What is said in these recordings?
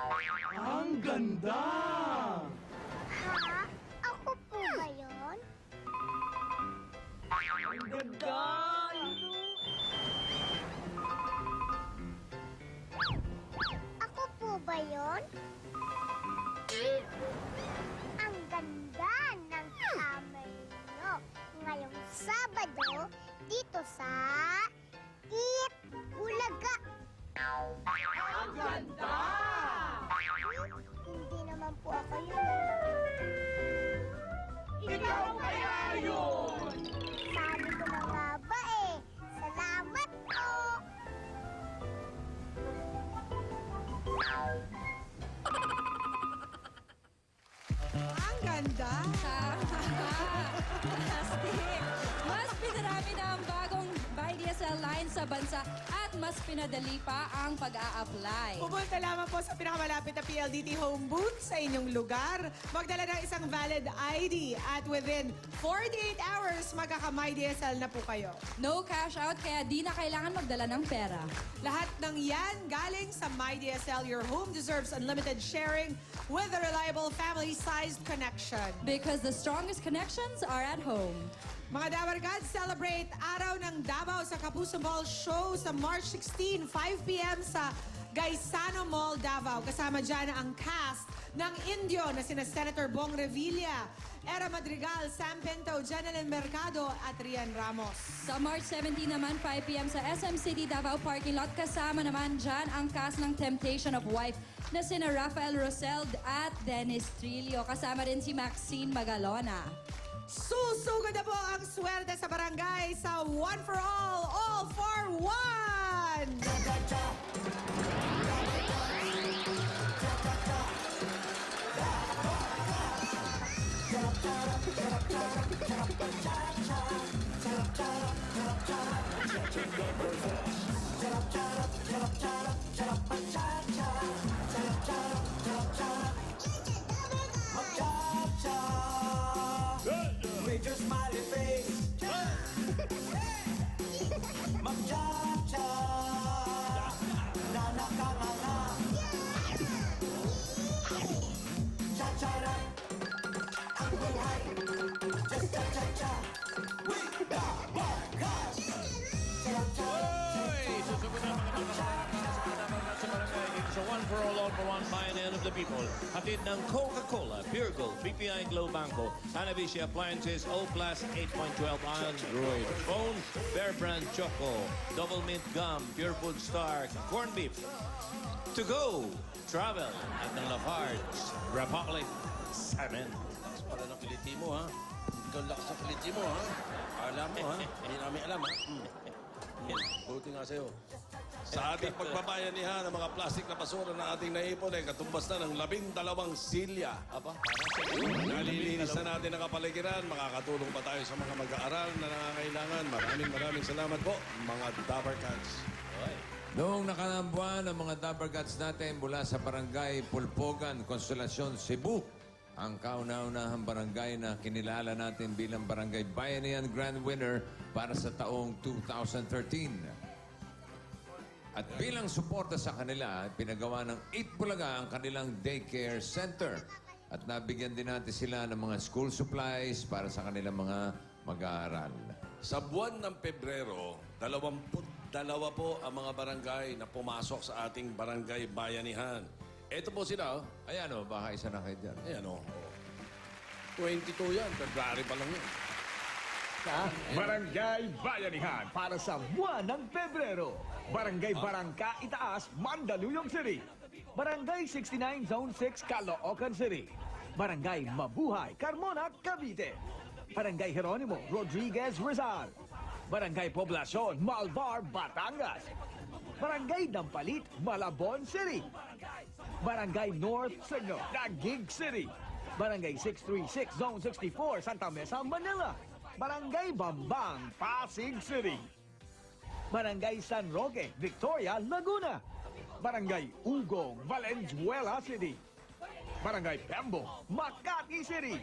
Ang ganda! Ha? Ako po ba yun? Ang ganda! Ako po ba yun? Ang ganda ng kamay niyo ngayong Sabado dito sa Eat Bulaga. Ang ganda! Hindi naman po ako yun. Ikaw kaya yun! Sabi ko na nga ba eh. Salamat po! Ang ganda! Plastic! Mas pinarami na ang bagong ByDSL line sa bansa at mas pinadali pa ang pag-a-apply. Pupunta lamang po sa pinakamalapit na PLDT home booth sa inyong lugar. Magdala ng isang valid ID at within 48 hours, magkaka-MyDSL na po kayo. No cash out kaya di na kailangan magdala ng pera. Lahat ng yan galing sa MyDSL. Your home deserves unlimited sharing with a reliable family-sized connection. Because the strongest connections are at home. Mga Dabar Gods, celebrate Araw ng Davao sa Kapuso Mall Show sa March 16, 5 p.m. sa Gaisano Mall, Davao. Kasama dyan ang cast ng Indio na sina Senator Bong Revilla, Era Madrigal, Sam Pinto, Janelyn Mercado at Rian Ramos. Sa March 17 naman, 5 p.m. sa SM City Davao Parking Lot, kasama naman dyan ang cast ng Temptation of Wife na sina Rafael Roseld at Dennis Trillo. Kasama rin si Maxine Magalona. Susugod na po ang swerte sa barangay sa One for All for One! With your smiley face. Magcha-cha. Na nakanganga. Cha-cha-ra. Ang buhay. Just cha-cha-cha. With the Barkas. Cha-cha. Susunod na mga nakakasama sa barangay dito sa One for one Bayan of the People. Hatid ng Coca-Cola, Pure Gold, BPI Glow Banco, Hanabishi Appliances, O Plus 8.12 Android Phone, Bear Brand Choco, Double Mint Gum, Pure Food Star, Corn Beef. To go, travel at ng Lafarge, Republic, Salmon. Lakas pala ng kiliti mo, ha? Ikaw lakas ng kiliti mo, ha? Alam mo, ha? Hindi namin alam, ha? Buti nga sa'yo. Sa ating pagbabayanihan ng mga plastic na basura na ating naipon ay katumbas na ng 12 silya. Aba, Nalilinis na natin ang kapaligiran. Makakatulong pa tayo sa mga mag-aaral na nangangailangan. Maraming salamat po, mga Dapper Cats. Noong nakaraang buwan, ang mga Dapper Cats natin mula sa Barangay Pulpogan, Consolacion, Cebu, ang kauna-unahang barangay na kinilala natin bilang Barangay Bayanihan Grand Winner para sa taong 2013. At bilang suporta sa kanila, pinagawa ng 8 Bulaga ang kanilang daycare center. At nabigyan din natin sila ng mga school supplies para sa kanilang mga mag-aaral. Sa buwan ng Pebrero, 22 po ang mga barangay na pumasok sa ating barangay bayanihan. Ito po sila, oh. Ayan o, baka isa na kayo dyan. Ayan, oh. 22 yan, February pa lang yan. Barangay Bayanihan para sa buwan ng Pebrero. Barangay Barangka Itaas, Mandaluyong City. Barangay 69 Zone 6, Caloocan City. Barangay Mabuhay, Carmona, Cavite. Barangay Jeronimo Rodriguez, Rizal. Barangay Poblacion, Malvar, Batangas. Barangay Dampalit, Malabon City. Barangay North Signo, Taguig City. Barangay 636, Zone 64, Santa Mesa, Manila. Barangay Bambang, Pasig City. Barangay San Roque, Victoria, Laguna. Barangay Ugong, Valenzuela City. Barangay Pembo, Makati City.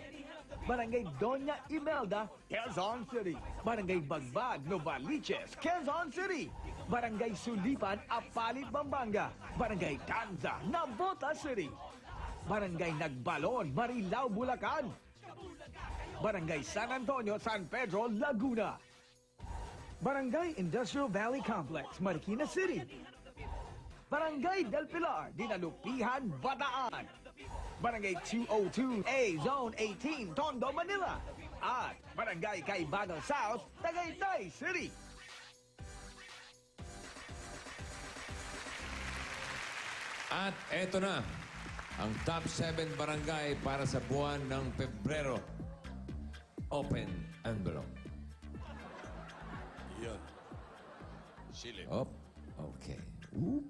Barangay Doña Imelda, Quezon City. Barangay Bagbag, Novaliches, Quezon City. Barangay Sulipan, Apalit, Bambanga. Barangay Tanza, Navotas City. Barangay Nagbalon, Marilao, Bulacan. Barangay San Antonio, San Pedro, Laguna. Barangay Industrial Valley Complex, Marikina City. Barangay Del Pilar, Dinalupihan, Bataan. Barangay 202A, Zone 18, Tondo, Manila. At Barangay Caibaga South, Tagaytay City. At eto na, ang top 7 barangay para sa buwan ng Pebrero. Open envelope. Yun. Silip. Op. Okay. Oop.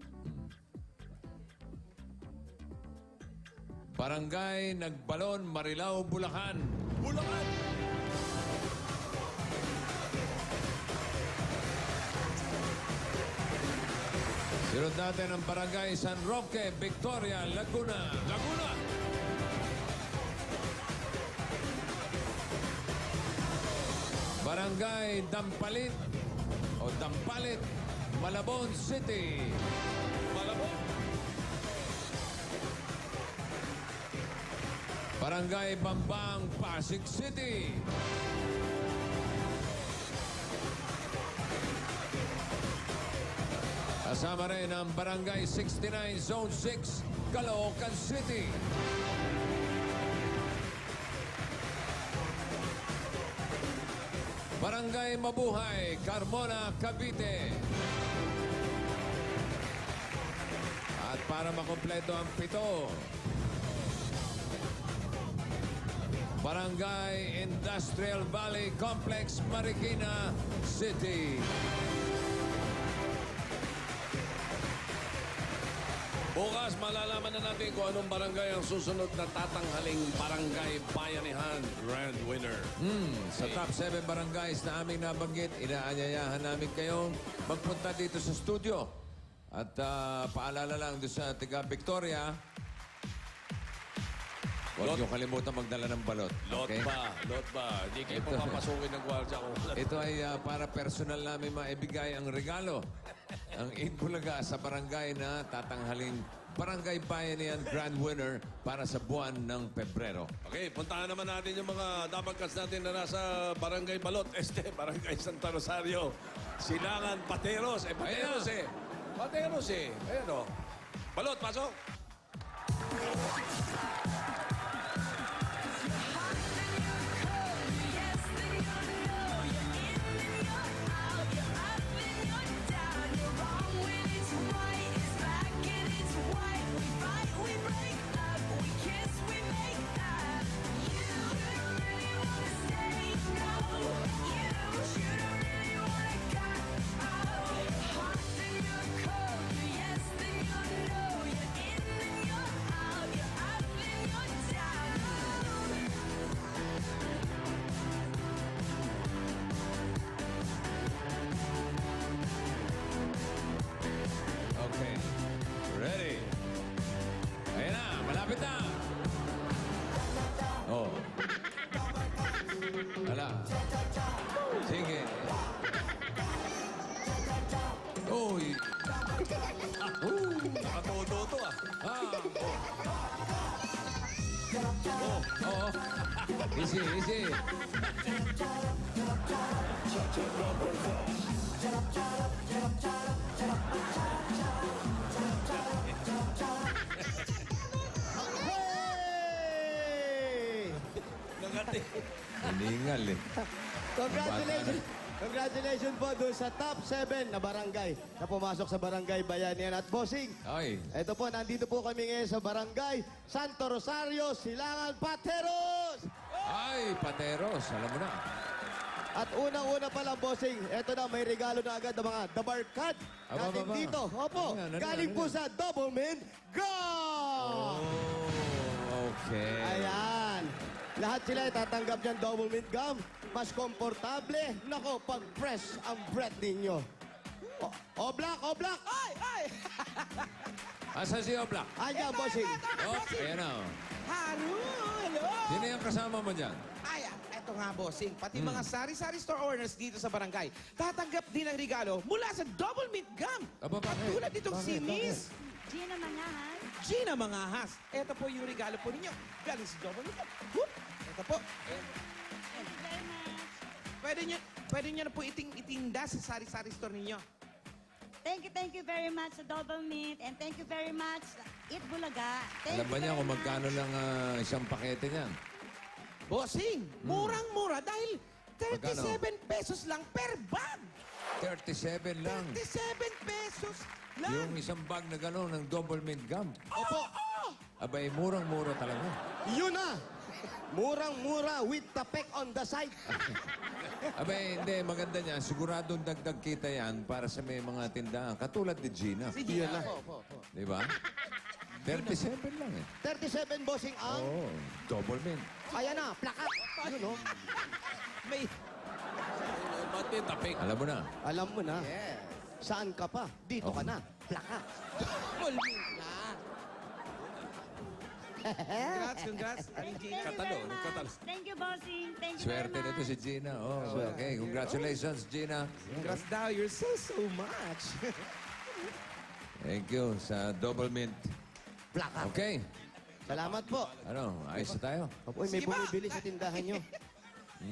Barangay Nagbalon, Marilao, Bulacan. Bulacan! Sunod natin ang Barangay San Roque, Victoria, Laguna. Laguna! Barangay Dampalit o Dampalit, Malabon City. Malabon! Barangay Bambang, Pasig City. Kasama rin ang Barangay 69, Zone 6, Caloocan City. Barangay Mabuhay, Carmona, Cavite. At para makumpleto ang 7, Barangay Industrial Valley Complex, Marikina City. Bukas malalaman na natin kung anong barangay ang susunod na tatanghaling Barangay Bayanihan Grand Winner. Sa top 7 barangays na aming nabanggit, inaanyayahan namin kayong magpunta dito sa studio. At paalala lang doon sa tiga Victoria, huwag niyo kalimutan magdala ng balot. Lot okay? Lot ba? Hindi kayo Ito. papapasukin ng gwardya kung wala. Ito ay para personal namin maibigay ang regalo. Ang Itbulaga sa barangay na tatanghaling Barangay Bayanihan Grand Winner para sa buwan ng Pebrero. Okay, puntahan naman natin yung mga dabagkas natin na nasa Barangay Balot, Barangay Santa Rosario, Silangan, Pateros. Pateros Ayan. Pateros Ayan o. Balot, pasok! Okay. Ready? Ayan na, malapit na. Oh. Hala. Sige. Uy. Nakatodo to ah. Oh. Easy, easy. Nangati. Hiningal eh. Congratulations! Congratulations po doon sa top 7 na barangay na pumasok sa Barangay Bayanihan. At bossing, Ay. ito po, nandito po kami ngayon sa Barangay Santo Rosario, Silangan, Pateros! Ay, Pateros. Alam mo na. At unang-una pa lang, bossing, ito na, may regalo na agad ng mga dabarkad natin Aba. dito. Opo, Ano yan, galing po sa Double Mint Gum! Oh, okay. Ayan. Lahat sila ay tatanggap ng Double Mint Gum. Mas komportable. Nako, pag-press ang breath ninyo. O black, o black! Ay! Ay! Asa si Oblak? Ayan, bossing. Oh, ayan na. Oh. Hello! Sino yung kasama mo dyan? Ay, eto nga, bossing. Pati mga sari-sari store owners dito sa barangay, tatanggap din ng regalo mula sa Double Mint Gum. Aba, bakit? Tulad nitong si Bakit? Miss Gina Manahas. Gina Mangahas. Ito po yung regalo po ninyo. Galing sa Double Mint Gum. Whoop! Ito po. Thank you very much. Pwede nyo na po itinda sa sari-sari store ninyo. Thank you very much sa Double Meat. And thank you very much sa Eat Bulaga. Alam ba niya kung magkano lang isang pakete niyan? Bossing, murang-mura dahil 37 pesos lang per bag. 37 lang. 37 pesos lang. Yung isang bag na gano'n ng double mint gum. Opo. Abay, murang-mura talaga. Yun na. Murang-mura with tapek on the side. Abay, hindi, maganda niya. Siguradong dagdag kita yan para sa may mga tindahan. Katulad ni Gina. Si Gina. Yun na. Di ba? 37 lang eh. 37 bossing ang... Oo, double mint. Ayan na, plakat. Yun, no? May Ba't may tapik? Alam mo na. Alam mo na. Saan ka pa? Dito ka na. Plakat. double mint na. Congrats. Ay, Gina. Katalo, katalo. Thank you, bossing. Thank you Swerte very nito much. si Gina. Oh, okay. Congratulations, Gina. Congrats daw. You're so much. Thank you sa double mint. Plakat. Okay. Salamat po. Ano, ayos na tayo? Opo, may Sige ba? bumibili sa tindahan nyo.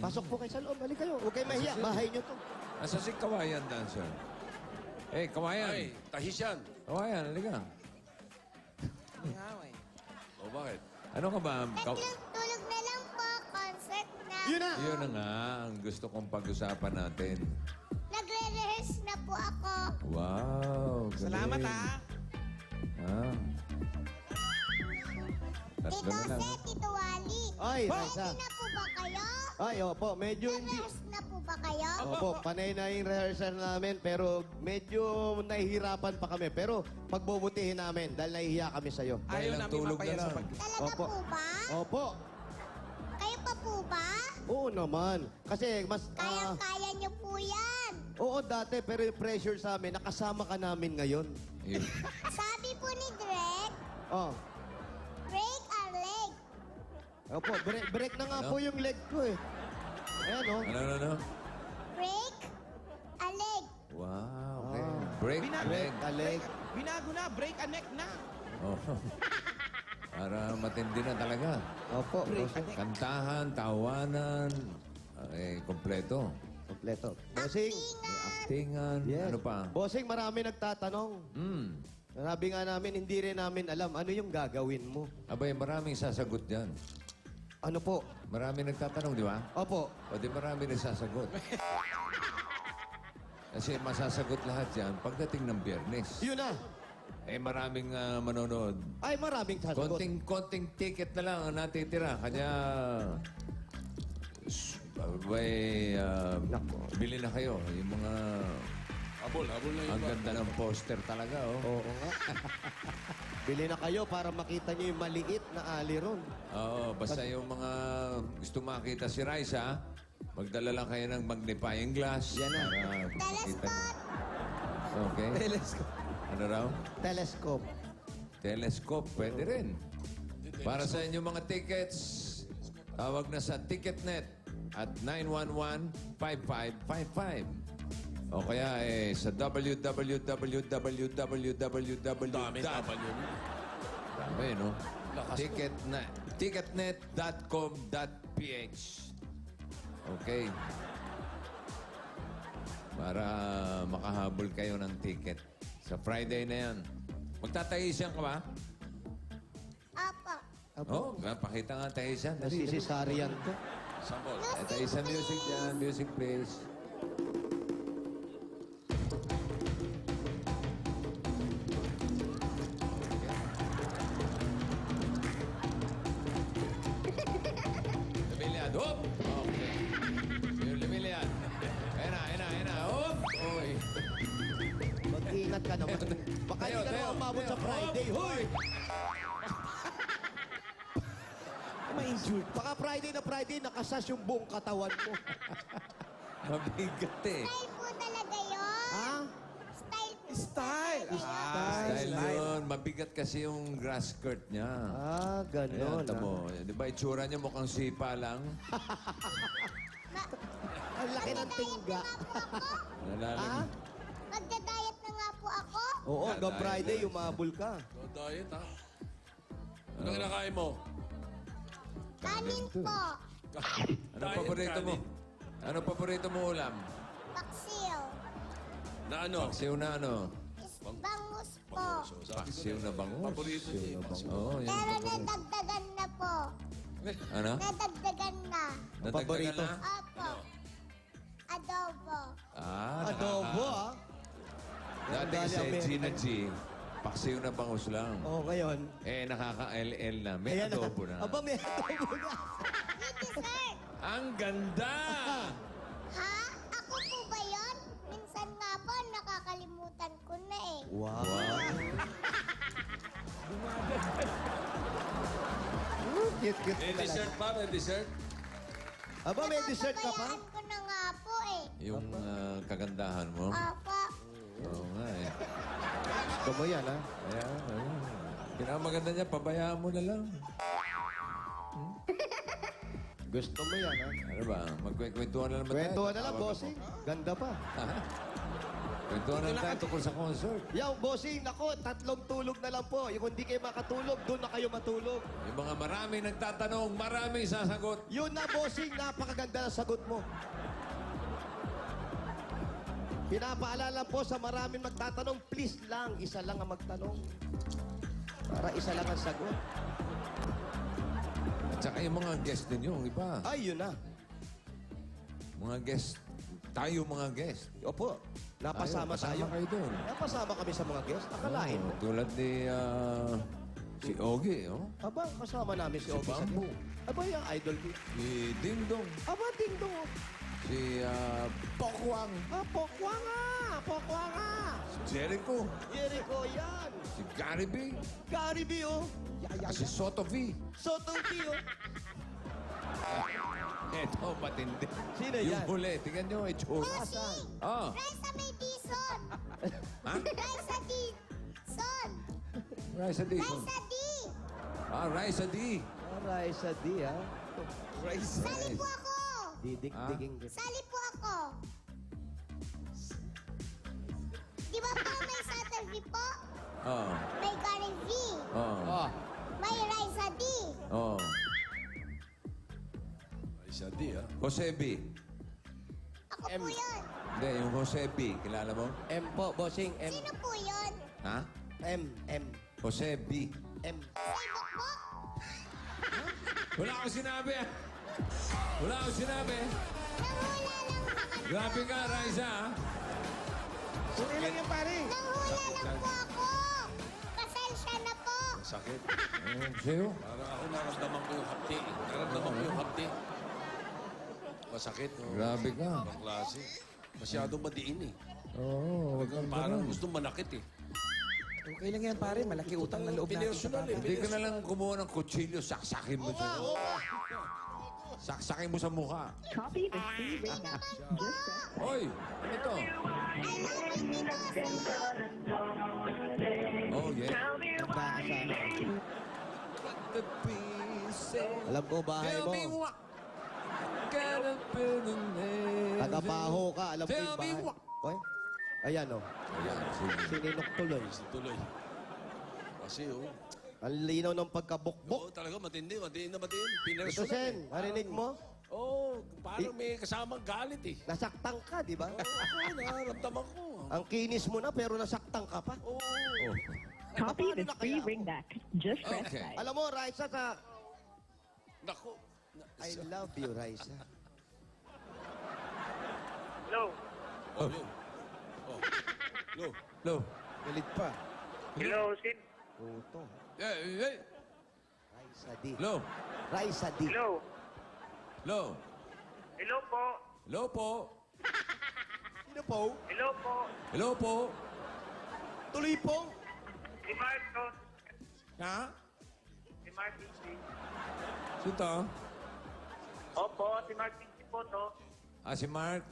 Pasok po kayo sa loob. Balik kayo. Huwag kayo mahiya. Bahay nyo to. Asa si Kawayan Dancer? Eh, Kawayan. Ay, tahis yan. Kawayan, halika. O bakit? Ano ka ba? Tulog na lang po. Concert na. Yun na. Yun na nga ang gusto kong pag-usapan natin. Nagre-rehearse na po ako. Wow, galing. Salamat, ha. Ah. Tatlo Tito na lang. Seth, Tito Wally. Ay, Ready Raisa. na po ba kayo? Ay, opo. Medyo hindi... Nag-rehearse na po ba kayo? Opo, panay na yung rehearsal namin, pero medyo nahihirapan pa kami. Pero pagbubutihin namin dahil nahihiya kami sa'yo. Dahil Ayaw ang namin tulog na mapaya sa lang. pag... Talaga Opo. po ba? Opo. Kayo pa po ba? Oo naman. Kasi mas... Kayang-kaya niyo po yan. oo, dati, pero yung pressure sa amin, nakasama ka namin ngayon. Yun. Sabi po ni Drek, Oh. break our leg. Opo, break na nga Ano? po yung leg ko eh. Ayan, oh. Ano? Break a leg. Wow, okay. Ah. Break Binago. leg. A leg. Binago na. Break a neck na. Oh. Para matindi na talaga. Opo, bossing. Kantahan, tawanan, kompleto. Kompleto. Bossing. May actingan, Yes. ano pa? Bossing, marami nagtatanong. Hmm. Sabi nga namin, hindi rin namin alam ano yung gagawin mo. Abay, maraming sasagot dyan. Ano po? Maraming nagtatanong, di ba? Opo. O di marami nagsasagot. Kasi masasagot lahat yan pagdating ng Biyernes. Yun na. Eh maraming manonood. Ay, maraming sasagot. Konting ticket na lang ang natitira. Kanya, bili na kayo. Yung mga, Habol na ang yung ganda ng poster talaga, oh. Oo nga. Bili na kayo para makita niyo yung maliit na aliron. Oo, basta yung mga gusto makita si Raisa, magdala lang kayo ng magnifying glass. Yan na. Para makita Telescope. niyo. Okay. Telescope. Ano raw? Telescope. Telescope, pwede rin. Para sa inyong mga tickets, tawag na sa Ticketnet at 911-5555. O kaya sa www. Dami tapan yun. Dami, no? Ticketnet.com.ph. Okay. Para makahabol kayo ng ticket. Sa Friday na yan. Magtatahisyan ka ba? Opo. Oh, pakita nga tahisyan. Dali. Nasisisarian to. Sambol. Tahisyan music dyan. Music, please. Lumiliad. Hop! Okay. Yung lumiliad. Ayan na. Hop! Uy. Mag-ingat ka naman. Baka hindi ka naman umabot sa Friday. Hoy! Ma-injured. Baka Friday na Friday, nakasas yung buong katawan mo. Mabigat eh. Style po talaga yun. Ha? Style po. style. Dahil yun, mabigat kasi yung grass skirt niya. Ah, Ayan, ganon. tamo. Di ba itsura niya mukhang sipa lang? Ang laki ng tingga. Nalalag. Magda-diet na nga po ako. Oo, hanggang Friday, umabol ka. So, diet, ha? Ano kinakain mo? Kanin po. Ano paborito mo? Ano paborito mo ulam? Paksiw. Na ano? Paksiw na ano? Bangus po. Paksiw na bangus. Paborito niya. Oo, yan. Pero nadagdagan na po. Ano? Nadagdagan na. Nadagdagan Paborito? na? Opo. Adobo. Adobo, ah. Dati Dali, kasi G na American. G, paksiw na bangus lang. Oo, ngayon. Eh, nakaka-LL na. May Ayan adobo na. Aba, may adobo na. May dessert. Ang ganda! Ha? Ako po ba yun? Minsan nga po, nakakalimutan ko na eh. Wow. Cute May talaga. dessert pa, may dessert. Aba, may dessert ka pa? Napabayaan ko na nga po eh. Yung kagandahan mo. Opo. Oo nga eh. Gusto mo yan, ha? Ayan, ayan. Pinakamaganda niya, pabayaan mo na lang. Gusto mo yan, ha? Ano ba? Magkwentuhan na naman tayo. Kwentuhan na lang, bossing. Ganda pa. Kwentuhan na lang tayo tungkol sa concert. Yaw, bossing, nako, 3 tulog na lang po. Yung hindi kayo makatulog, doon na kayo matulog. Yung mga maraming nagtatanong, maraming sasagot. Yun na, bossing, napakaganda ng sagot mo. Pinapaalala po sa maraming magtatanong, please lang, isa lang ang magtanong. Para isa lang ang sagot. At saka yung mga guest ninyo, yung iba. Ay, yun na. Mga guest. Tayo mga guest. Opo, napasama tayo. Kasama kayo doon. Napasama kami sa mga guests. Akalain mo. Tulad ni si Ogie, oh. Aba, kasama namin si Ogie sa Bambu. guest. Aba, yung idol ko. Si Ding Dong. Aba, ding dong. oh. Si Pokwang. Ah, pokwa nga! Pokwa nga! Si Jericho. Jericho, yan! Si Gary B. Gary B, oh! Si Soto V. Soto P, oh! Eto, matindi. Sino Yung yan? huli, tingnan nyo, itsura. Bossing! Oh. Raisa may dison. Ha? Raisa dison. Raisa D. Raisa D. Raisa D. Aray, sa D, ha? Sali po ako. Didig-diging. Sali po ako. Di ba po may Saturday V po? Oh. May Gary V. Oh. May Raisa D. Oh. Ay, siya di, ha? Jose B. Ako po yun. Hindi, yung Jose B. Kilala mo? M po, bossing. M. Sino po yun? Ha? M. Jose B. M. Facebook po? Wala akong sinabi, ah. Wala akong sinabi. Nahula lang. Grabe ka, Raisa, ah. Okay lang yung pare. Nahula lang po ako. Pasensya na po. Sakit. Ano sa'yo? Parang ako naramdaman ko yung hapti. Naramdaman ko yung hapti. Masakit. Oh. Grabe ka. Ibang klase. Masyadong madiin, eh. Oo, wag kang Parang ganun. gusto manakit, eh. Okay lang yan pare. Malaki utang na loob natin sa papa. Hindi ka na lang kumuha ng kutsilyo, saksakin mo siya. Saksakin mo sa mukha. Copy the free ring now. Hoy, ano to? Oh, yeah. Alam ko bahay Tell mo. me what kind of feeling is Tagapaho ka, alam ko Tell yung me bahay. what- Oy, ayan, oh. Ayan, sige. Sininok tuloy. Tuloy. Kasi, oh. Ang linaw ng pagkabukbok. Oo, talaga matindi. Matiin na matiin. Ito, Pinersonan, Sen, eh. narinig mo? Oo, parang may kasamang galit, eh. Nasaktan ka, di ba? Oo, nararamdaman ko. Ang kinis mo na, pero nasaktan ka pa. Oo. Oh. Copy the free ring back. Just Okay. Alam mo, Raisa, sa... Naku. I love you, Raisa. Oh, yun. Oh. Lo. Lo. Galit pa. Hello, Sid. Puto. Hey. Raisa D. Lo. Raisa D. Hello. Lo. Hello po. Lo po. Sino po? Hello po. Hello po. Tuloy po. Si Marco. Ha? Si Martin C. Sito? Opo, si Martin C po to. Si Mark.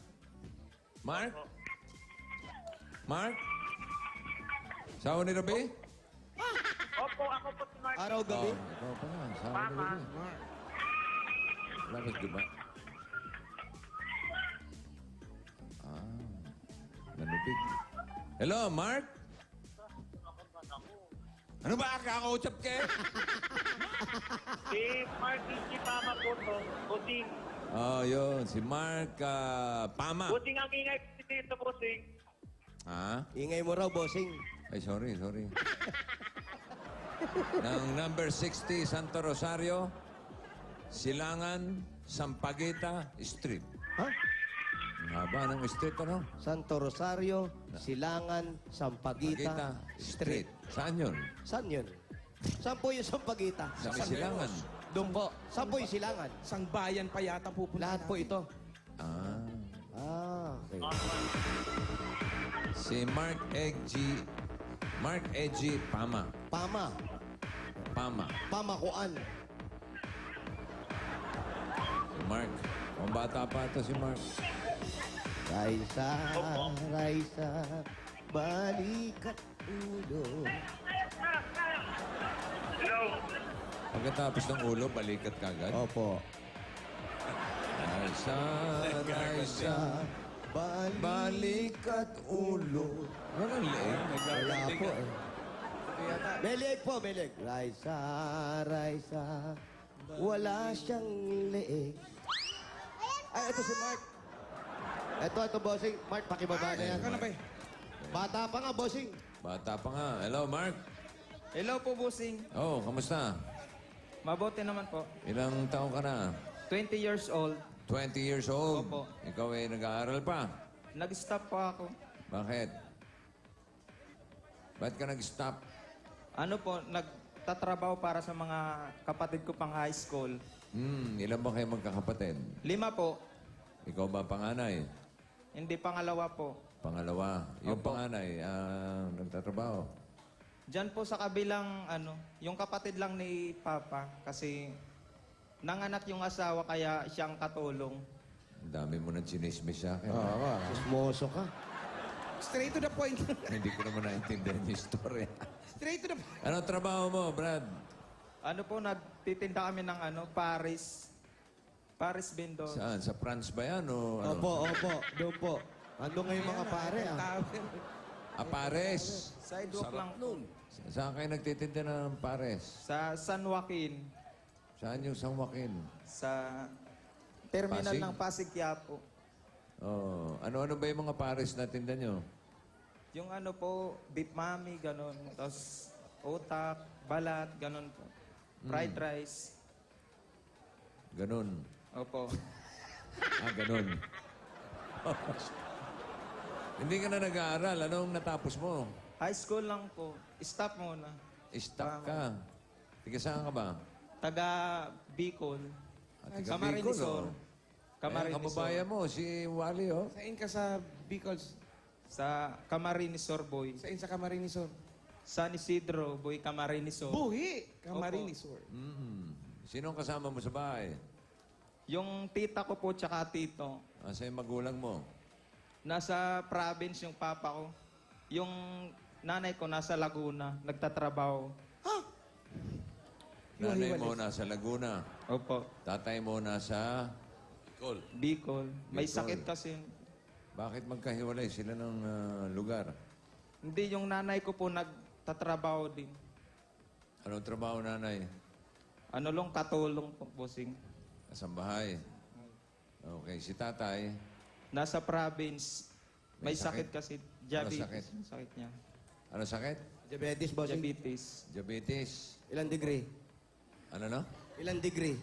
Mark? Mark? Sawa ni Rabi? Opo, ako po si Mark. Araw, gabi. Ikaw pa nga. Sawa ni Mama. Rabi. Labas, di ba? Nanubig. Hello, Mark? Ano ba? Kakausap ka? Si Mark si Pama po to. Busing. Oh, yun. Si Mark Pama. Busing ang ingay po dito, Busing. Ha? Ingay mo raw, bossing. Ay, sorry. Ng number 60, Santo Rosario, Silangan, Sampaguita Street. Ha? Ang haba ng street, ano? Santo Rosario, Silangan, Sampaguita, Street. Saan yun? Saan yun? Saan po yung Sampaguita? Sa may Silangan. Doon po. Saan po yung Silangan? Sang bayan pa yata pupunta. Lahat po ito. Ah. Okay. Si Mark Egg Pama. Pama. Pamakuan. Si Mark. Ang bata pa ito si Mark. Raisa, balikat ulo. Hello. Pagkatapos ng ulo, balikat kagad. Opo. Raisa, balikat ulo. Ano ang leeg? Wala po eh. May leeg po, may leeg. Raisa, wala siyang leeg. Ay, ito si Mark. Ito, bossing. Mark, pakibaba na yan. Ano ba? Bata pa nga, bossing. Bata pa nga. Hello, Mark. Hello po, Busing. Oh, kamusta? Mabuti naman po. Ilang taong ka na? 20 years old. 20 years old? Opo. Ikaw ay nag-aaral pa? Nag-stop po ako. Bakit? Ba't ka nag-stop? Ano po, nagtatrabaho para sa mga kapatid ko pang high school. Ilan ba kayo magkakapatid? 5 po. Ikaw ba panganay? Hindi pangalawa po. Pangalawa. Yung Opo. panganay, nagtatrabaho. Diyan po sa kabilang, yung kapatid lang ni Papa. Kasi nanganak yung asawa kaya siyang katulong. Ang dami mo nang chinismis sa akin. Oo, sismoso ka. Straight to the point. Hindi ko naman naintindihan yung story. Straight to the point. Anong trabaho mo, Brad? Ano po, nagtitinda kami ng Paris vendor. Saan? Sa France ba yan? O ano? Opo. Doon po. Ando nga yung mga pare, ah. Pares. Sidewalk lang po. Saan kayo nagtitinda ng pares? Sa San Joaquin. Saan yung San Joaquin? Sa terminal Pasig? ng Pasig Quiapo. Oh, ano-ano ba yung mga pares na tinda nyo? Yung po, beef mami, ganun. Tapos utak, balat, ganun po. Fried rice. Ganun. Opo. Ganun. Hindi ka na nag-aaral. Anong natapos mo? High school lang po. Stop muna. Stop ka. Tiga saan ka ba? Taga Bicol. Tiga Camarines Bicol, Sur. oh. Camarines Kababayan mo, si Wally, oh. Sain ka sa Bicol? Sa Camarines Sur, boy. Sain sa Camarines Sur? San Isidro, boy, Camarines Sur. Buhi! Camarines Sur. Sinong kasama mo sa bahay? Yung tita ko po, tsaka tito. Asa yung magulang mo? Nasa province yung papa ko. Yung nanay ko nasa Laguna, nagtatrabaho. Nanay mo nasa Laguna. Opo. Tatay mo nasa... Bicol. May Bicol. sakit kasi. Bakit magkahiwalay sila ng lugar? Hindi, yung nanay ko po nagtatrabaho din. Anong trabaho nanay? Ano lang, katulong po, bossing. Kasambahay. Okay, si tatay, Nasa province. May May sakit? sakit kasi. Ano Diabetes. sakit? Yung sakit niya. ano sakit? Diabetes, bossing. Diabetes. Diabetes. Ilang degree? Ano no? Ilang degree?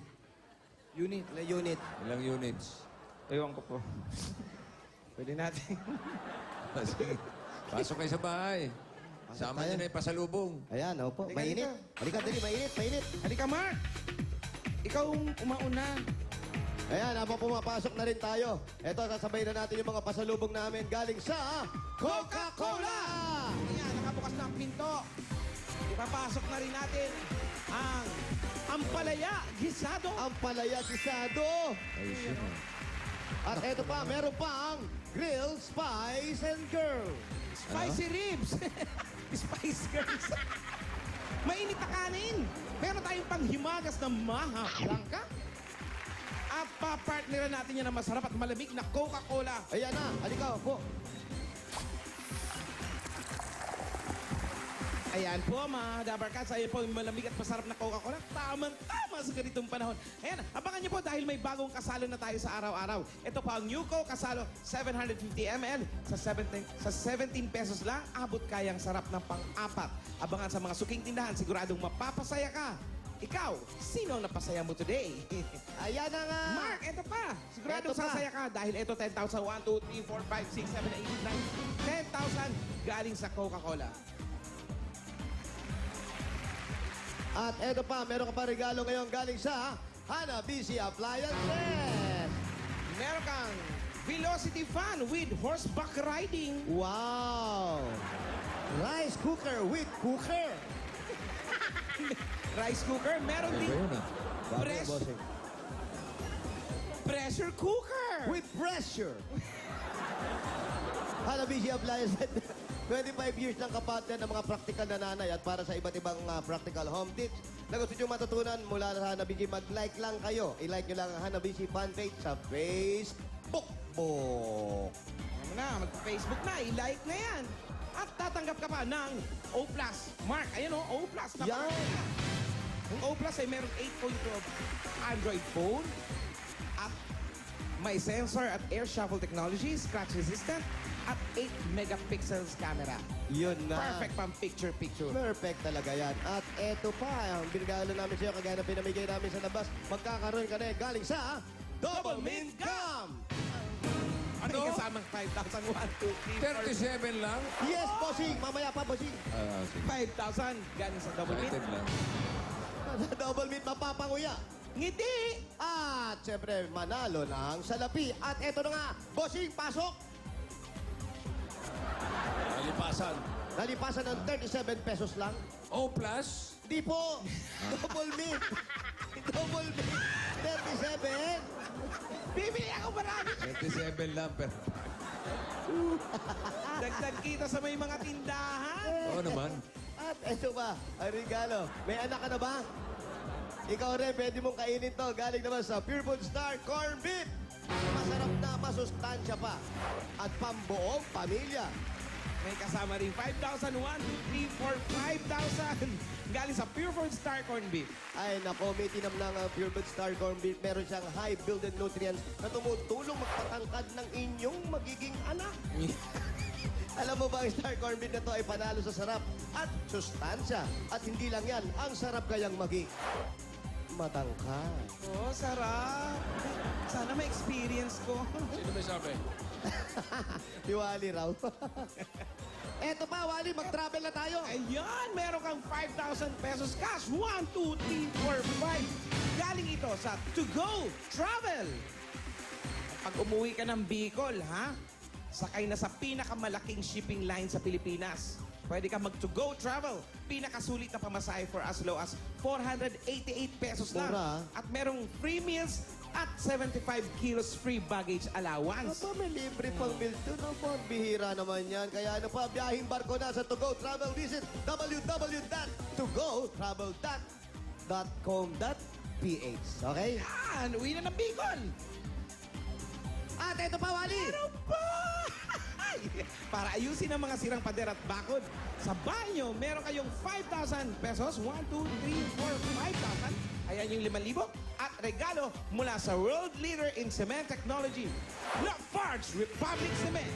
Unit. Ilang unit? Ilang units? Ewan ko po. Pwede natin. Sige. Pasok kayo sa bahay. Sama niyo na yung pasalubong. Ayan, opo. Halika, Mainit. Halika, dali, mainit. Halika, Mark! Ikaw umauna. Ayan, habang pumapasok na rin tayo. Ito, sasabay na natin yung mga pasalubong namin galing sa Coca-Cola! Ayan, nakabukas na ang pinto. Ipapasok na rin natin ang Ampalaya Gisado. Ampalaya Gisado. Ayos yun. At eto pa, meron pa ang Grill, Spice, and Girl. Spicy ribs. Spice Girls. Mainit na kanin. Meron tayong panghimagas na maha blanca. At papartneran natin yan ng masarap at malamig na Coca-Cola. Ayan na, halika po. Ayan po, mga Dabarkats. Ayan po, yung malamig at masarap na Coca-Cola. Tamang-tama sa ganitong panahon. Ayan, abangan niyo po dahil may bagong kasalo na tayo sa araw-araw. Ito pa ang New Coke Kasalo 750 ml sa 17 pesos lang. Abot kayang sarap ng pang-apat. Abangan sa mga suking tindahan. Siguradong mapapasaya ka. Ikaw, sino ang napasaya mo today? Ayan na nga. Mark, ito pa. Siguradong Eto pa. sasaya ka dahil ito 10,000. 1, 2, 3, 4, 5, 6, 7, 8, 9. 10,000 galing sa Coca-Cola. At eto pa, meron ka pa regalo ngayon galing sa Hanabishi Appliances. Meron kang Velocity Fan with horseback riding. Wow! Rice cooker with cooker. Rice cooker. Meron din Iba yun ah. press- pressure cooker. With pressure. Hanabishi Appliances. 25 years ng kapatid ng mga practical na nanay at para sa iba't ibang practical home tips na gusto nyo matutunan mula sa Hanabishi, mag-like lang kayo. I-like nyo lang ang Hanabishi fanpage sa Facebook. Ano na, mag-Facebook na, i-like na yan. At tatanggap ka pa ng O+. Mark, ayan o, O+. Yan. Ang O+ ay merong 8.12 Android phone at may sensor at air shuffle technology, scratch resistant, at 8 megapixels camera. Yun na. Perfect pang picture-picture. Perfect talaga yan. At eto pa, ang binigalo namin sa'yo, kagaya na pinamigay namin sa labas, magkakaroon ka na galing sa Double Mint Gum! Ano? May kasamang 5,000, 1, 2, 3, 37 lang? Yes, bossing! Mamaya pa, bossing! Sige. 5,000 galing sa Double Mint. Excited lang. Sa Double Mint, mapapanguya. Ngiti! At syempre, manalo ng salapi. At eto na nga, bossing, pasok! Nalipasan. Nalipasan ng 37 pesos lang. O plus? Di po! Double Mint! Double Mint! 37! Bibili ako marami! 37 lang pero... Dagdag kita sa may mga tindahan. Oo naman. At eto ba, ang regalo. May anak ka na ba? Ikaw rin, pwede mong kainin to. Galing naman sa Pure Food Star Corn Beef. Masarap na, masustansya pa. At pambuong pamilya. May kasama rin 5,000, 1, 2, 3, 4, 5,000. Galing sa Pure Food Star Corn Beef. Ay, nako, may tinam lang ang Pure Food Star Corn Beef. Meron siyang high built-in nutrients na tumutulong magpatangkad ng inyong magiging anak. Alam mo ba, ang Star Corn Beef na to ay panalo sa sarap at sustansya. At hindi lang yan, ang sarap kayang maging matangkad. Oh, sarap. Sana may experience ko. Sino may sabi? Si Wally raw. Eto pa, Wally, mag-travel na tayo. Ayan, meron kang 5,000 pesos cash. 1, 2, 3, 4, 5. Galing ito sa To Go Travel. Pag umuwi ka ng Bicol, ha? Sakay na sa pinakamalaking shipping line sa Pilipinas. Pwede ka mag-To Go Travel. Pinakasulit na pamasahe for as low as 488 pesos lang. Mura. At merong free meals at 75 kilos free baggage allowance. Aba, may libre pang bill to. Naman, bihira naman yan. Kaya ano pa, biyahing barko na sa To Go Travel. Visit www.togotravel.com.ph. Okay? Yan, uwi na ng Bicol. At eto pa, Wally. Meron pa! Para ayusin ang mga sirang pader at bakod. Sa banyo, meron kayong 5,000 pesos. 1, 2, 3, 4, 5,000. Ayan yung 5,000. At regalo mula sa world leader in cement technology, Lafarge Republic Cement.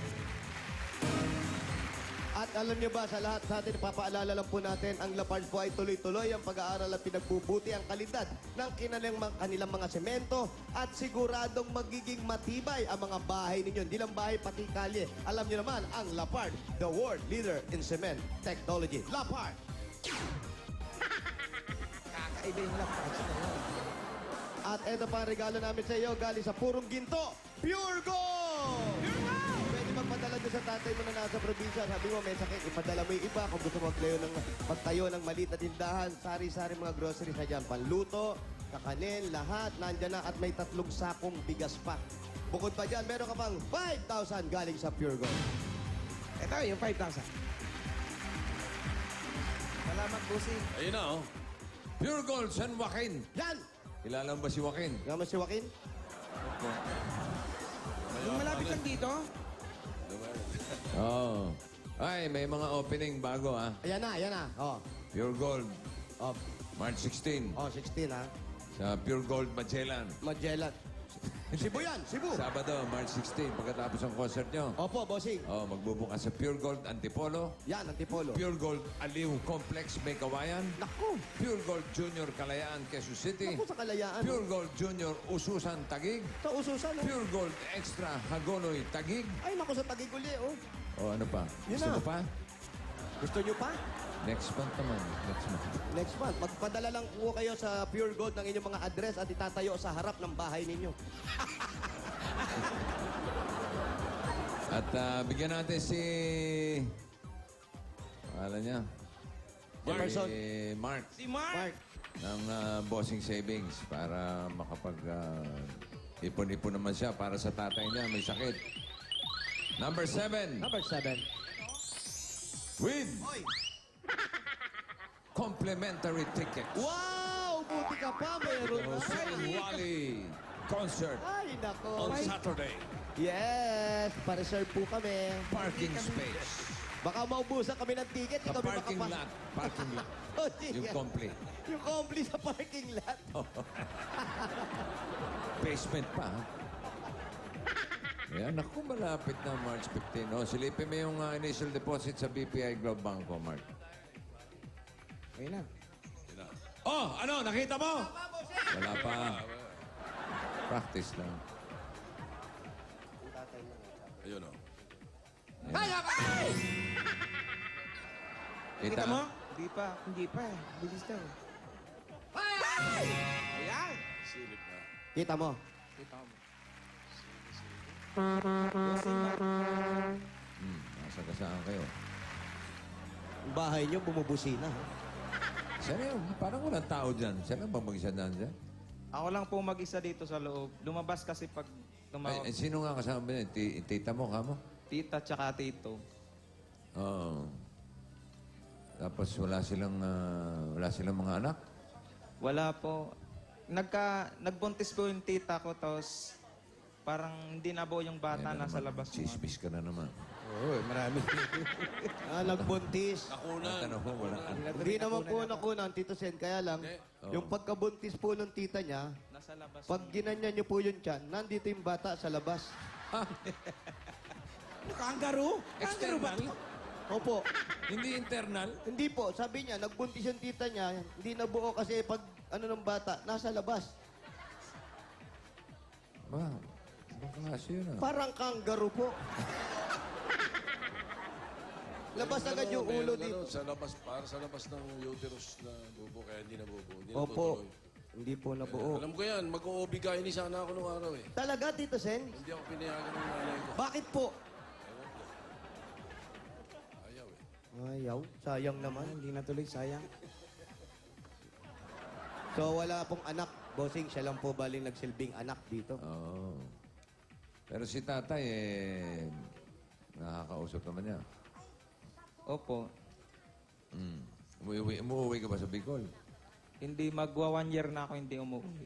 At alam niyo ba, sa lahat sa atin, papaalala lang po natin, ang Lafarge po ay tuloy-tuloy ang pag-aaral at pinagbubuti ang kalidad ng kanilang mga semento at siguradong magiging matibay ang mga bahay ninyo. Hindi lang bahay, pati kalye. Alam niyo naman, ang Lafarge, the world leader in cement technology. Lafarge! Kakaiba yung Lafarge na yun. At eto pa ang regalo namin sa iyo, galing sa Purong Ginto, Pure Gold! Pure Gold! Pwede magpadala doon sa tatay mo na nasa probinsya. Sabi mo, may sakit, ipadala mo yung iba. Kung gusto mo magtayo ng maliit na tindahan, sari-sari mga groceries na dyan. Panluto, kakanin, lahat, nandyan na. At may 3 sakong bigas pa. Bukod pa dyan, meron ka pang 5,000 galing sa Pure Gold. Ito yung 5,000. Salamat, Bossing. Ayun na, oh. Pure Gold San Joaquin. Yan! Kilala mo ba si Joaquin? Nga si Joaquin? Yung malapit lang dito. Oo. Ay, may mga opening bago, ha? Ayan na. Oh. Pure Gold, Oh, March 16. 16 ha. Sa Pure Gold Magellan. Magellan. Cebu yan, Cebu. Sabado, March 16, pagkatapos ng concert nyo. Opo, bossing. Oh, magbubukas sa Pure Gold Antipolo, Yan, Antipolo. Pure Gold Aliw Complex, May Kawayan, Naku! Pure Gold Junior Kalayaan, Quezon City, Naku, sa Kalayaan. Pure Gold Junior Ususan, Tagig, Sa ususan, oh. Pure Gold Extra Hagonoy, Tagig. Ay, naku, sa Tagiguli, oh. O ano pa? Yun Gusto na. mo pa? Gusto nyo pa? Next month naman. Next month. Next month, magpadala lang po kayo sa Pure Gold ng inyong mga address at itatayo sa harap ng bahay ninyo. At bigyan natin si... Pangalan niya? Jefferson. Si Mark Si Mark. Mark, ng Bossing Savings para makapag... ipon-ipon naman siya para sa tatay niya. May sakit. Number 7. number 7. With complimentary tickets. Wow! Buti ka pa, meron na. Jose Wally concert. Ay, nako. On Saturday. Yes, pa-reserve po kami. Parking space. Baka maubusan kami ng ticket. Sa Hindi kami parking makapa- lot. Parking lot. Oh, sige. Yung complete. Yung complete sa parking lot. Basement pa. ha? Ayan, naku, malapit na March 15. Oh, silipin mo yung initial deposit sa BPI Globe Banco, Mark. Okay na. Oh, ano? Nakita mo? Wala pa. Practice lang. Ayun, oh. Kita Kita mo? Hindi pa. Bilis daw. Ayan. Silip na. Kita mo. Kita mo. Nasa kasaan kayo. Ang bahay nyo, bumubusina. ha? Saan yun? Parang walang tao dyan. Saan lang ba mag-isa dyan? Ako lang po mag-isa dito sa loob. Lumabas kasi pag tumawag. Ay, sino nga kasama niya? Tita mo, kamo? Tita tsaka tito. Oo. Tapos wala silang mga anak? Wala po. Nagbuntis po yung tita ko, tapos parang hindi nabuo yung bata Ayan na nasa naman. labas. Chismis ka na naman. Oo, marami. Nagbuntis. Nakunan. Tanong ko, wala anak. Hindi naman po nakunan, Tito Sen. Kaya lang, Oo. yung pagkabuntis po ng tita niya, Nasa labas. pag ginanyan niyo po yung tiyan, nandito yung bata sa labas. Kangaroo? Kangaroo ba? Opo. Hindi internal? Hindi po. Sabi niya, nagbuntis yung tita niya, hindi nabuo kasi pag ng bata, nasa labas. Ba, klase yun ah. Parang kangaroo po. Labas agad yung ulo dito. Sa labas, para sa labas ng uterus na bubo, kaya hindi nabubuo. Hindi Opo. natutuloy. Hindi po nabuo. Alam ko yan, mag-uobigay ni sana ako nung araw eh. Talaga, Tito Sen? Hindi ako pinayagan ng nanay ko. Bakit po? Ayaw eh. Ayaw. Sayang naman. Hindi natuloy, sayang. So, wala pong anak. Bossing, siya lang po baling nagsilbing anak dito. Oo. Pero si tatay, nakakausap naman niya. Opo. Umuwi ka ba sa Bicol? Hindi, magwa 1 year na ako hindi umuwi.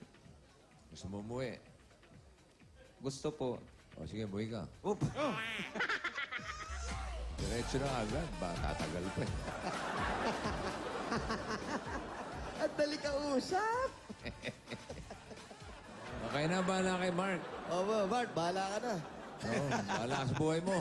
Gusto mo umuwi? Gusto po. O sige, umuwi ka. Oop. Diretso na agad. Ba, tatagal pa eh. At dali ka usap. Okay na, bahala kay Mark. Opo, Bart, bahala ka na. Oo, bahala ka sa buhay mo.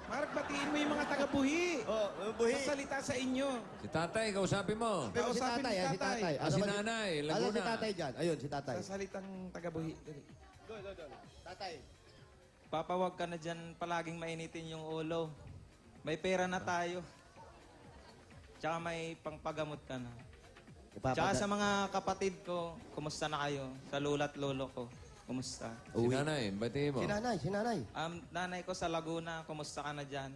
Mark, batiin mo yung mga taga-buhi. Oh, buhi. Sasalita sa inyo. Si tatay, kausapin mo. Pero si Kausapin tatay, ni si tatay. tatay. Ah, si nanay, Asan Laguna. si tatay dyan? Ayun, si tatay. Sasalitang taga-buhi. Dali. Tatay. Papa, wag ka na dyan palaging mainitin yung ulo. May pera na tayo. Tsaka may pangpagamot ka na. Tsaka sa mga kapatid ko, kumusta na kayo? Sa lula't lolo ko, kumusta? Si nanay, batiin mo. Si nanay, si nanay. Nanay ko sa Laguna, kumusta ka na dyan?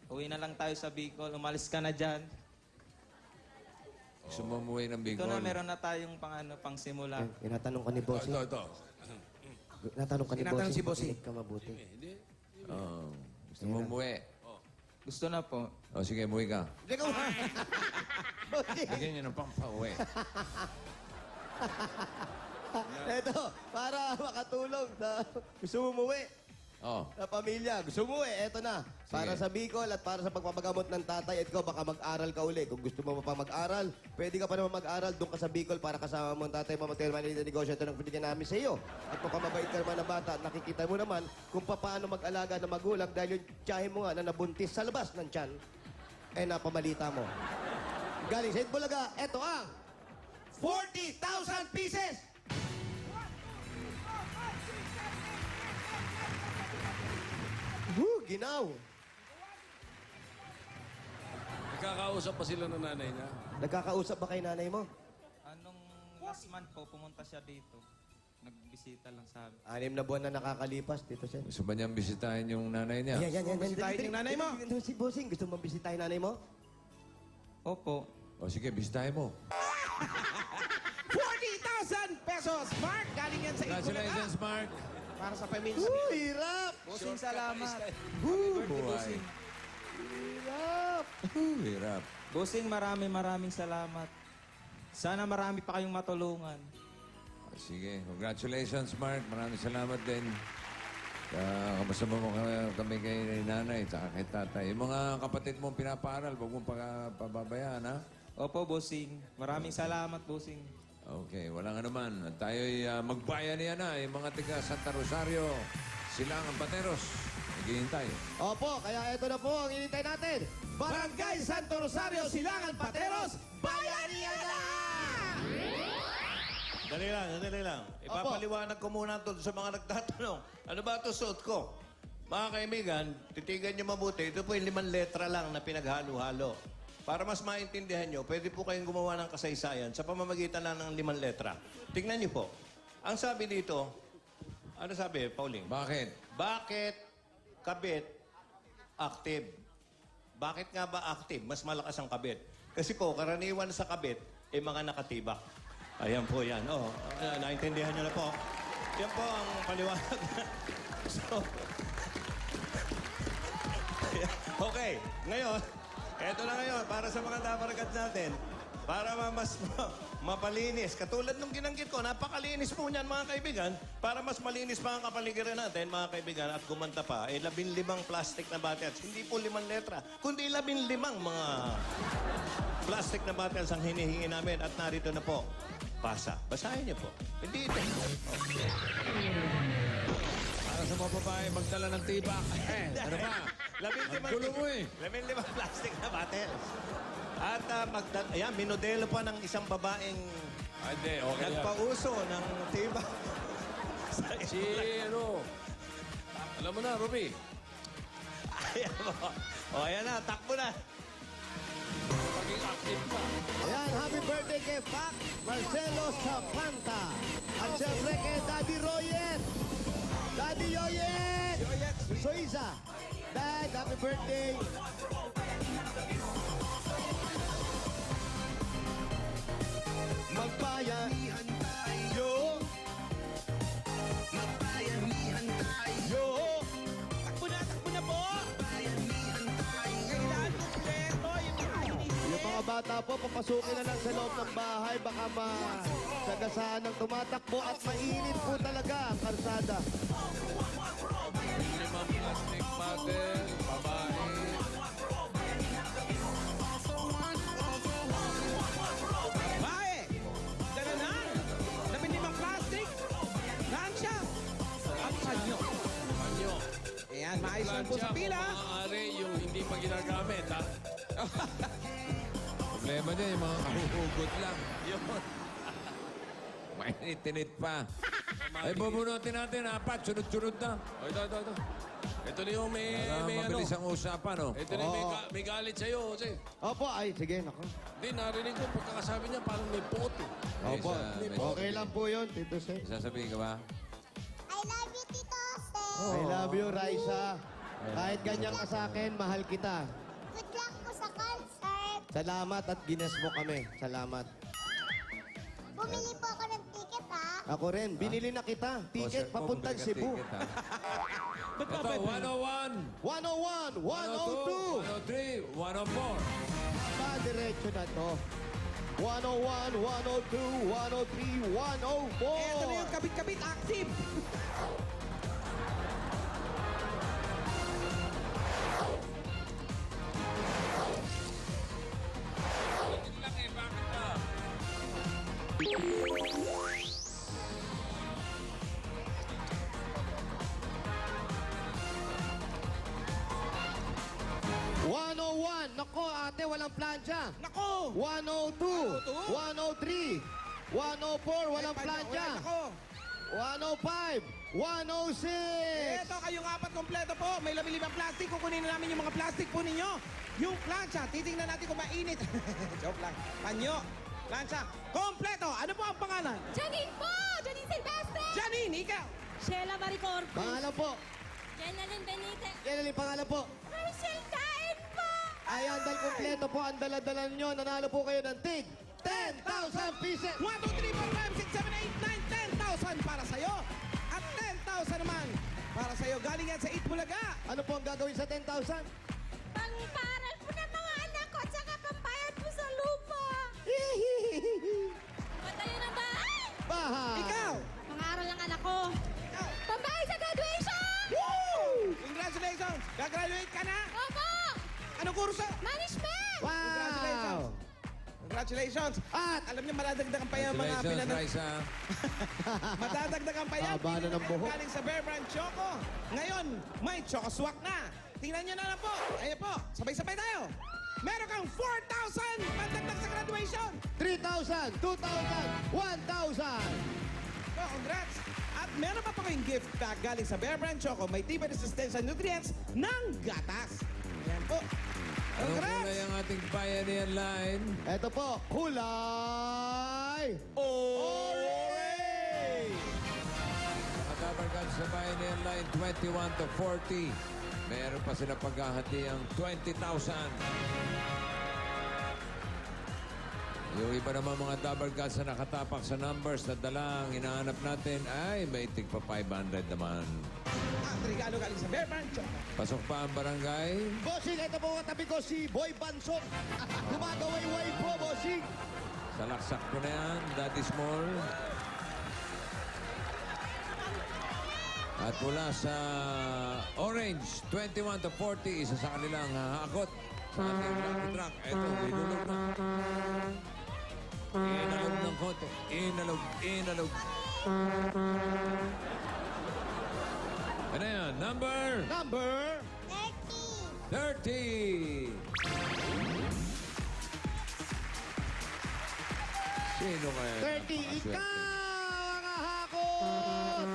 Uwi na lang tayo sa Bicol, umalis ka na dyan. Gusto mo umuwi ng Ito Bicol? na, meron na tayong pang simula. Tinatanong ka ni Bossing. Ito. Tinatanong ka ni Tinatanong Bossing. si Bossing. Makinig ka mabuti. Hindi. Oo. Gusto mo umuwi? Gusto na po. O sige, umuwi ka. Hindi ka Bossing. Bigyan niyo ng pampauwi. Ito, para makatulong sa gusto mo umuwi. Oh. Sa pamilya, gusto mo eto na. Para sa Bicol at para sa pagpapagamot ng tatay at ko, baka mag-aral ka uli. Kung gusto mo pa mag-aral, pwede ka pa naman mag-aral. Doon ka sa Bicol para kasama mo ang tatay mo, mag-tell maliit na negosyo. Ito nang pinigyan namin sa iyo. At mukhang mabait ka naman na bata, nakikita mo naman kung paano mag-alaga ng magulang dahil yung tiyahin mo nga na nabuntis sa labas ng tiyan, napamalita mo. Galing sa Itbulaga, eto ang 40,000 pieces! Woo, ginaw! Nagkakausap pa sila ng nanay niya. Nagkakausap ba kay nanay mo? Anong last month po, pumunta siya dito. Nagbisita lang sabi. 6 na buwan na nakakalipas, Tito Sen. Gusto ba niyang bisitahin yung nanay niya? Yan. Bisitahin yung nanay mo. Si Bossing, gusto mo bisitahin nanay mo? Opo. O sige, bisitahin mo. 40,000 pesos! Mark, galing yan sa Congratulations, Itbulaga. Mark. Para sa pamilya. Hirap! Bossing, salamat. Buhay. Hirap! Hirap. Bossing, maraming salamat. Sana marami pa kayong matulungan. Sige, congratulations, Mark. Maraming salamat din. Kamusta mo kami kay nanay at kay tatay. Yung mga kapatid mong pinapaaral, huwag mong pababayaan, ha? Opo, Bossing. Maraming salamat, Bossing. Okay, walang anuman. At tayo'y magbayanihan na. Yung mga tiga Santa Rosario, Silangan Pateros. Naghihintay. Opo, kaya ito na po ang inintay natin. Barangay Santo Rosario, Silangan, Pateros, Bayanihan na! Dali lang. Ipapaliwanag ko muna to sa mga nagtatanong. Ano ba ito suot ko? Mga kaibigan, titigan nyo mabuti. Ito po yung 5 letra lang na pinaghalo-halo. Para mas maintindihan nyo, pwede po kayong gumawa ng kasaysayan sa pamamagitan lang ng 5 letra. Tingnan nyo po. Ang sabi dito, ano sabi, Pauline? Bakit? Bakit kabit active? Bakit nga ba active? Mas malakas ang kabit. Kasi po, karaniwan sa kabit, mga nakatibak. Ayan po yan. Oh, naintindihan nyo na po. Yan po ang paliwanag. So, okay. Ngayon, eto na ngayon, para sa mga dabaragad natin, para mas mapalinis. Katulad nung ginanggit ko, napakalinis po niyan, mga kaibigan. Para mas malinis pa ang kapaligiran natin, mga kaibigan, at gumanta pa, 15 plastic na bottles. Hindi po 5 letra, kundi 15 mga plastic na bottles ang hinihingi namin. At narito na po, basa. Basahin niyo po. Hindi ito. Para sa mga babae, magdala ng tibak. Ano ba? 15 Gulo mo eh. 15 plastic na bottles. At ayan, minodelo pa ng isang babaeng Hindi, okay yan. nagpauso ng tibak. Si, alam mo na, Ruby. Ayan po. O, ayan na, takbo na. Maging active pa. Ayan, happy birthday kay Pac Marcelo Zapanta. At syempre kay Daddy Royet. Daddy Yoyet! Soiza. Dad, happy birthday. Magbayanihan tayo. Magbayanihan tayo. Takbo na po! Kailangan kompleto Yung mga bata po, papasukin na lang sa loob ng bahay. Baka masagasaan ng tumatakbo at mainit po talaga ang karsada. 5 plastic bottle, babae. Bae! Dala na! 15 plastic! Naan siya? Ang kanyo. Anyo. Ayan, maayos lang po sa pila. Maaari yung hindi pa ginagamit, ha? Problema niya, yung mga kahuhugot lang. Yun. Mainit-init pa. Ay, bubunutin natin, 4. Sunod-sunod na. O, ito. Ito na yung may ano. Mabilis ang usapan, oh. Ito na yung may galit sa'yo, Jose. Opo, ay, sige, nako. Hindi, narinig ko, pagkakasabi niya, parang may puot, eh. Opo, May okay lang po yun, Tito Sen. Sasabihin ka ba? I love you, Tito Sen. I love you, Raisa. Kahit ganyan ka sa akin, mahal kita. Good luck po sa concert. Salamat at gines mo kami. Salamat. Bumili po ako ng ticket, ha? Ako rin, binili na kita. Ticket O, sir, papuntang bumili ka Cebu. ticket, ha? Ba't ba Ito, 101? 101, 101, 102. 104. Ba, diretso na to. 101, 102, 103, 104. Eto na yung kabit-kabit, active. Lang eh, bakit ba? Nako, ate, walang plancha. Nako! 102, 103, 104, walang Ay, plancha. Nako! 105, 106. Eto, kayong apat kompleto po. May lamang plastic. Kukunin na namin yung mga plastic po ninyo. Yung plancha, titingnan natin kung mainit. Joke lang. Panyo. Plancha. Kompleto. Ano po ang pangalan? Janine po! Janine Silvestre! Janine, ikaw. Sheila Maricor. Pangalan po. Jenalyn Benitez. Yan ang pangalan po. Rachel Daen po! Ayan, dahil kompleto po ang dala-dala nyo. Nanalo po kayo ng tig 10,000 pieces. 1, 2, 3, 4, 5, 6, 7, 8, 9, 10,000 para sa'yo. At 10,000 naman para sa'yo. Galing yan sa 8 Bulaga. Ano po ang gagawin sa 10,000? Pangparal po ng mga anak ko at saka pambayad po sa lupa. Patayo ng bahay. Bahay. Ikaw. Pangaral ng anak ko. Ikaw. Pambayad sa graduation! Woo! Congratulations. Gagraduate ka na. Opo! Anong kurso? Management! Congratulations. Wow! Congratulations. At alam niyo, madadagdagan pa yung mga Congratulations, pinanong. Raisa. Madadagdagan pa yan. Haba na ng buhok. Galing sa Bear Brand Choco. Ngayon, may Choco Swak na. Tingnan nyo na lang po. Ayan po, sabay-sabay tayo. Meron kang 4,000 pandagdag sa graduation. 3,000, 2,000, 1,000. Oh, congrats. At meron pa po kayong gift pack galing sa Bear Brand Choco. May tibay resistensya nutrients ng gatas. Ayan po. Anong Congrats! kulay ang ating Pioneer line? Ito po, kulay. Orange! Nakatabarkan sa Pioneer line, 21 to 40. Meron pa sila paghahati ang 20,000. Yung iba naman mga double guts na nakatapak sa numbers na dala ang hinahanap natin ay may tig pa 500 naman. At regalo galing sa Bear Brand Choco. Pasok pa ang barangay. Bossing, ito po katabi ko si Boy Bansot. Gumagaway-way po, bossing. Salaksak ko na yan, Daddy Small. At mula sa Orange, 21 to 40, isa sa kanilang hahakot sa ating lucky truck. Ito, inulog na. Inalog ng konti. Inalog. Ano yan? Number Number 30. 30. Sino kaya? 30. Ikaw ang hahakot!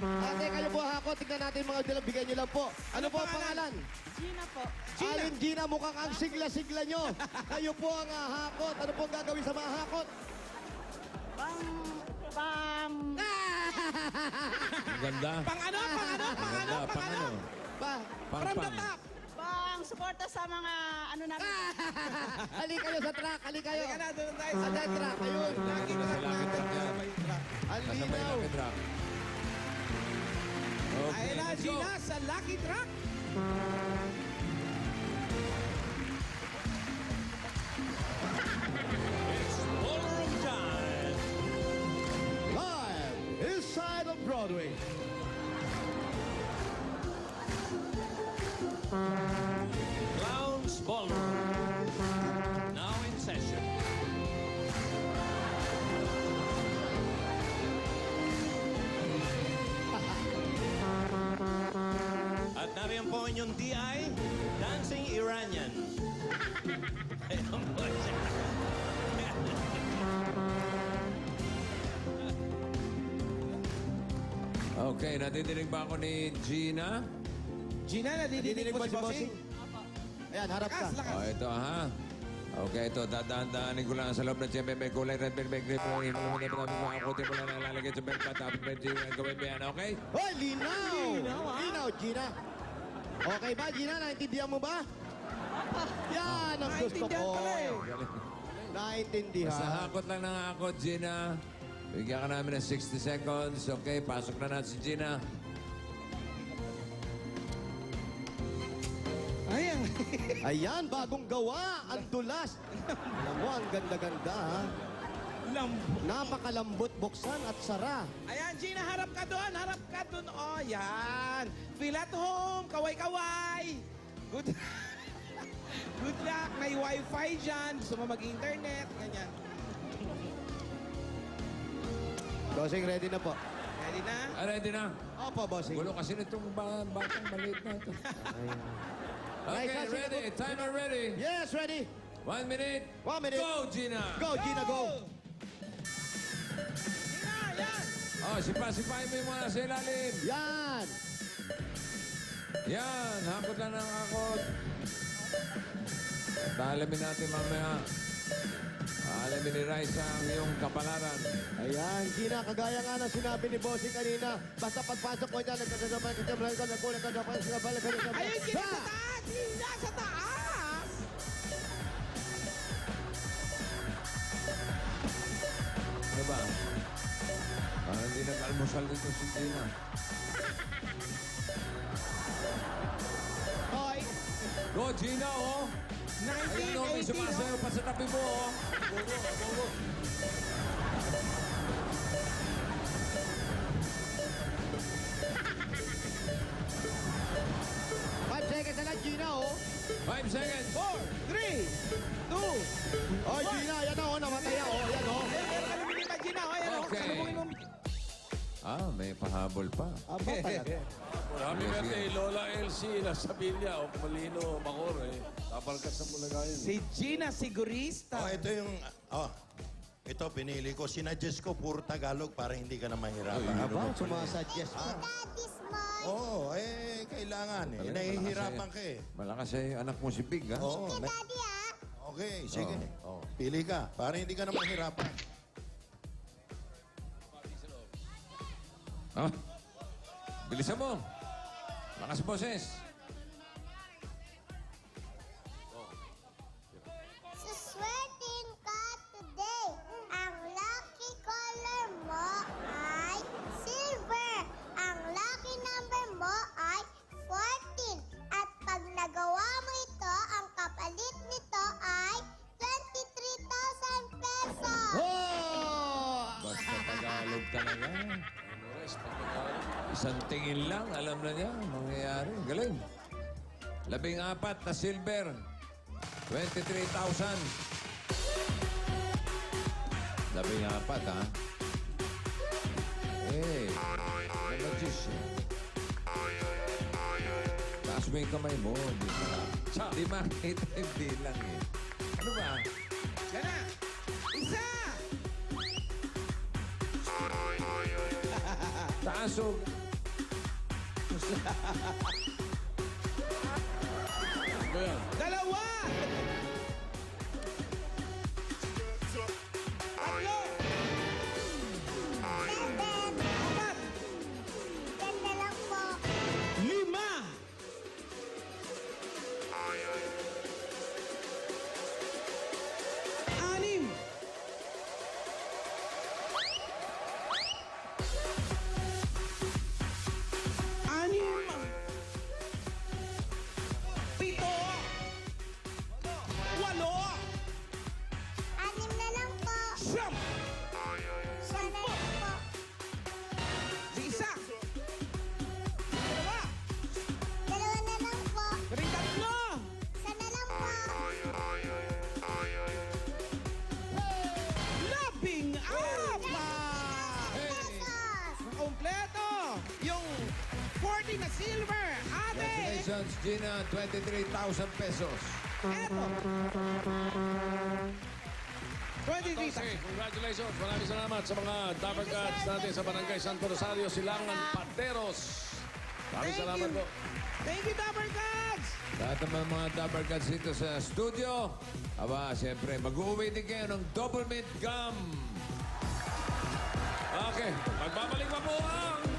Ate, kayo po hahakot. Tignan natin mga dilang. Bigyan nyo lang po. Ano po ang pangalan? Gina po. Alin Gina, mukhang ang sigla-sigla nyo. Kayo po ang hahakot. Ano po ang gagawin sa mga hakot? Ang ganda. Pang ano? Ba? From the top. Bang, suporta sa mga ano namin. Hali kayo sa truck. Hali kayo. Halika na, doon tayo Sa dead truck. Ayun. Lagi Sa lucky truck yan. Ang Kasabay linaw. lucky truck. Okay, Ayun na, let's go. Gina, sa Lucky Truck. It's ballroom time. Live inside of Broadway. Clowns Ballroom. Now in session. At nariyan po ang inyong DI, Dancing Iranian. Ayan po siya. Okay, nadidinig ba ako ni Gina? Gina, nadidinig mo si Bossing? Ayan, harap ka. Lakas, lakas. Oh, ito ha. Okay, ito. Dadaan-daanin ko lang sa loob ng siyempre. May kulay red, red, red, red, red, red, red, red, mo lang nalalagay sa belt pa. Tapos may gawin ba yan, okay? Hoy, linaw! Linaw, Gina. Okay ba, Gina? Naintindihan mo ba? Yan ang gusto Naintindihan ko. pala eh. Basta Naintindihan. hakot lang ng hakot, Gina. Bigyan ka namin ng 60 seconds. Okay, pasok na natin si Gina. Ayan, bagong gawa. Ang dulas. Alam mo, ang ganda-ganda, ha? Napakalambot buksan at sara. Ayan, Gina, harap ka doon. Harap ka doon. Oh, yan. Feel at home. Kaway-kaway. Good. Good luck. May wifi dyan. Gusto mo mag-internet. Ganyan. Bossing, ready na po. Ready na? Ready na? Opo, bossing. Gulo kasi nitong batang maliit na ito. Okay, Right, ready. Timer ready. Yes, ready. 1 minute. 1 minute. Go, Gina. Go, Gina, go. Oh, sipa-sipahin mo yung mga nasa ilalim. Yan. Yan, hakot lang ng hakot. Alamin natin mamaya. Alamin ni Raisa ang iyong kapalaran. Ayan, Gina, kagaya nga na sinabi ni Bossing kanina, basta pagpasok mo dyan, nagkasabay ka dyan, nagkulang ka dyan, nagkulang ka dyan. Ayun, Gina, sa taas! Gina, sa taas! Ano ba? Parang hindi nag-almusal dito si Gina. Hoy, Go, Gina, oh! Ayan, oh, may 1980, sumasayaw pa sa tabi mo, oh! Bobo, bobo. Five seconds na lang, Gina, oh. 5 seconds. 4, 3, 2, Oh, Gina, yan na, oh, namatay na, oh, yan, oh. Meron ka lumili pa, Gina. O, ayan, o. Okay. Salubungin mo. Ah, may pahabol pa. Aba, talaga. Happy Yes, birthday, yes. Lola Elsie Lasabilia o Malino Bacor. Tabarkas sa Bulaga yun. Si Gina Sigurista. Oh, ito yung... ito, pinili ko. Sinadjust ko puro Tagalog para hindi ka na mahirapan. Aba, sumasasuggest pa. Daddy Smart. Oo, kailangan eh. Nahihirapan ka eh. Malakas eh, anak mo si Big, ha? Oo, Daddy, ah. okay, sige. Oo. Pili ka para hindi ka na mahirapan. Ah, bilisan mo. Lakas boses. Suswertin ka today. Ang lucky color mo ay silver. Ang lucky number mo ay 14. At pag nagawa mo ito, ang kapalit nito ay 23,000 pesos. Oh! Basta Tagalog talaga. Isang tingin lang, alam na niya, mangyayari. Galing. 14 na silver. 23,000. 14, ha? Eh, magician. Taas mo yung kamay mo. Di makita yung bilang eh. Ano ba? Yan na. Isa. Taas o... Dalawa. Tatlo. Apat. Ganda lang po. 5. 6. Na silver. Ate! Congratulations, Gina. 23,000 pesos. Eto. 23,000. Congratulations. Maraming salamat sa mga Dapper Cats natin sa Barangay Santo Rosario, Silangan, Pateros. Maraming salamat po. Thank you, Dapper Cats! Lahat ng mga Dapper Cats dito sa studio. Aba, siyempre, mag-uwi din kayo ng Double Mint Gum. Okay, magbabalik pa po ang